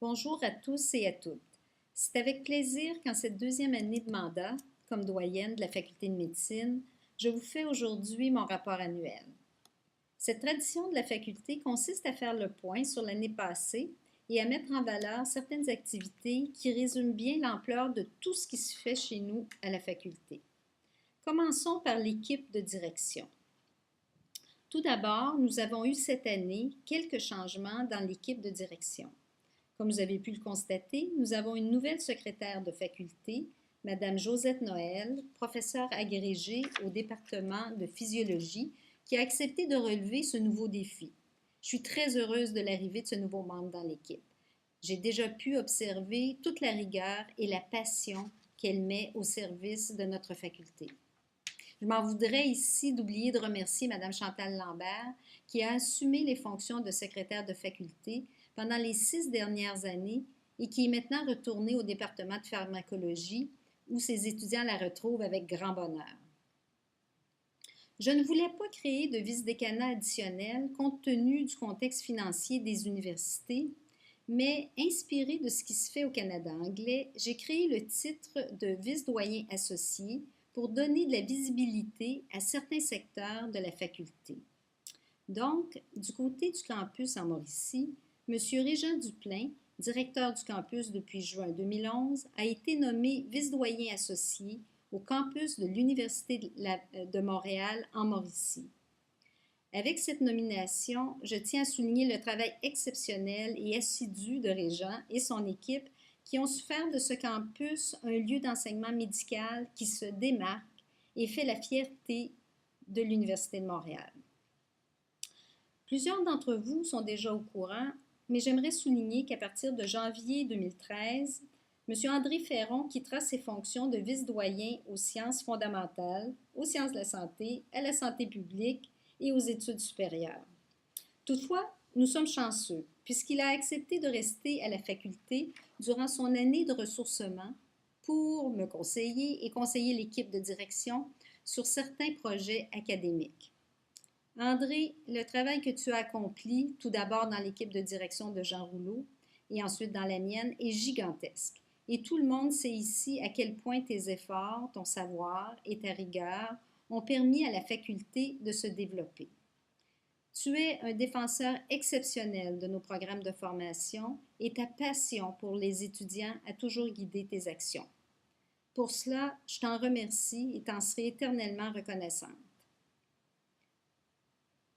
Bonjour à tous et à toutes. C'est avec plaisir qu'en cette deuxième année de mandat, comme doyenne de la Faculté de médecine, je vous fais aujourd'hui mon rapport annuel. Cette tradition de la faculté consiste à faire le point sur l'année passée et à mettre en valeur certaines activités qui résument bien l'ampleur de tout ce qui se fait chez nous à la faculté. Commençons par l'équipe de direction. Tout d'abord, nous avons eu cette année quelques changements dans l'équipe de direction. Comme vous avez pu le constater, nous avons une nouvelle secrétaire de faculté, Madame Josette Noël, professeure agrégée au département de physiologie, qui a accepté de relever ce nouveau défi. Je suis très heureuse de l'arrivée de ce nouveau membre dans l'équipe. J'ai déjà pu observer toute la rigueur et la passion qu'elle met au service de notre faculté. Je m'en voudrais ici d'oublier de remercier Madame Chantal Lambert, qui a assumé les fonctions de secrétaire de faculté pendant les 6 dernières années et qui est maintenant retournée au département de pharmacologie, où ses étudiants la retrouvent avec grand bonheur. Je ne voulais pas créer de vice-décanat additionnel compte tenu du contexte financier des universités, mais inspirée de ce qui se fait au Canada anglais, j'ai créé le titre de vice-doyen associé pour donner de la visibilité à certains secteurs de la faculté. Donc, du côté du campus en Mauricie, M. Régent Duplain, directeur du campus depuis juin 2011, a été nommé vice-doyen associé au campus de l'Université de Montréal en Mauricie. Avec cette nomination, je tiens à souligner le travail exceptionnel et assidu de Régent et son équipe qui ont su faire de ce campus un lieu d'enseignement médical qui se démarque et fait la fierté de l'Université de Montréal. Plusieurs d'entre vous sont déjà au courant, mais j'aimerais souligner qu'à partir de janvier 2013, M. André Ferron quittera ses fonctions de vice-doyen aux sciences fondamentales, aux sciences de la santé, à la santé publique et aux études supérieures. Toutefois, nous sommes chanceux, puisqu'il a accepté de rester à la faculté durant son année de ressourcement pour me conseiller et conseiller l'équipe de direction sur certains projets académiques. André, le travail que tu as accompli, tout d'abord dans l'équipe de direction de Jean Rouleau et ensuite dans la mienne, est gigantesque. Et tout le monde sait ici à quel point tes efforts, ton savoir et ta rigueur ont permis à la faculté de se développer. Tu es un défenseur exceptionnel de nos programmes de formation et ta passion pour les étudiants a toujours guidé tes actions. Pour cela, je t'en remercie et t'en serai éternellement reconnaissante.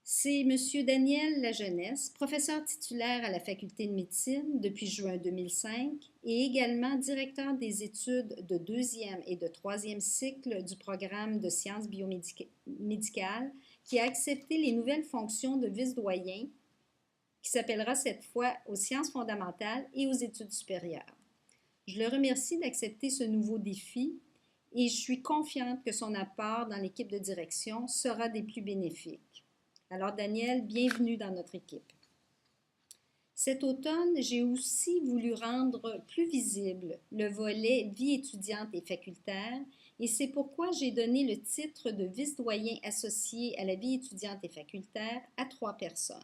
C'est M. Daniel Lajeunesse, professeur titulaire à la Faculté de médecine depuis juin 2005 et également directeur des études de deuxième et de troisième cycle du programme de sciences biomédicales qui a accepté les nouvelles fonctions de vice-doyen qui s'appellera cette fois aux sciences fondamentales et aux études supérieures. Je le remercie d'accepter ce nouveau défi et je suis confiante que son apport dans l'équipe de direction sera des plus bénéfiques. Alors Daniel, bienvenue dans notre équipe. Cet automne, j'ai aussi voulu rendre plus visible le volet vie étudiante et facultaire et c'est pourquoi j'ai donné le titre de vice-doyen associé à la vie étudiante et facultaire à 3 personnes.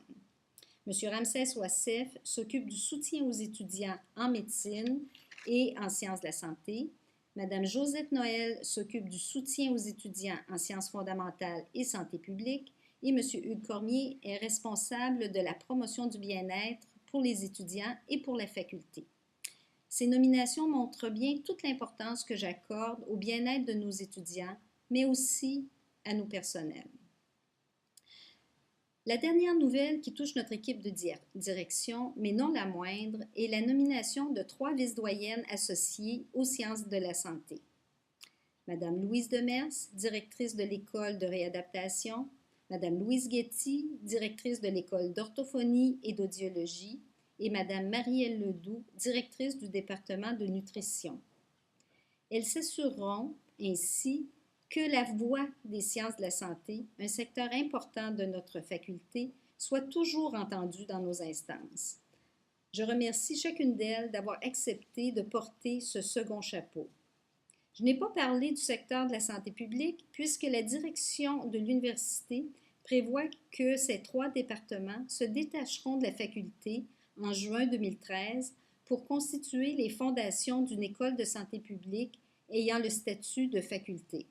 M. Ramsès Ouassef s'occupe du soutien aux étudiants en médecine et en sciences de la santé. Mme Josette Noël s'occupe du soutien aux étudiants en sciences fondamentales et santé publique. Et M. Hugues Cormier est responsable de la promotion du bien-être pour les étudiants et pour la faculté. Ces nominations montrent bien toute l'importance que j'accorde au bien-être de nos étudiants, mais aussi à nos personnels. La dernière nouvelle qui touche notre équipe de direction, mais non la moindre, est la nomination de 3 vice-doyennes associées aux sciences de la santé. Madame Louise Demers, directrice de l'école de réadaptation, Madame Louise Guetty, directrice de l'école d'orthophonie et d'audiologie, et Madame Marie-Èle Ledoux, directrice du département de nutrition. Elles s'assureront ainsi que la voix des sciences de la santé, un secteur important de notre faculté, soit toujours entendue dans nos instances. Je remercie chacune d'elles d'avoir accepté de porter ce second chapeau. Je n'ai pas parlé du secteur de la santé publique puisque la direction de l'université prévoit que ces 3 départements se détacheront de la faculté en juin 2013 pour constituer les fondations d'une école de santé publique ayant le statut de faculté.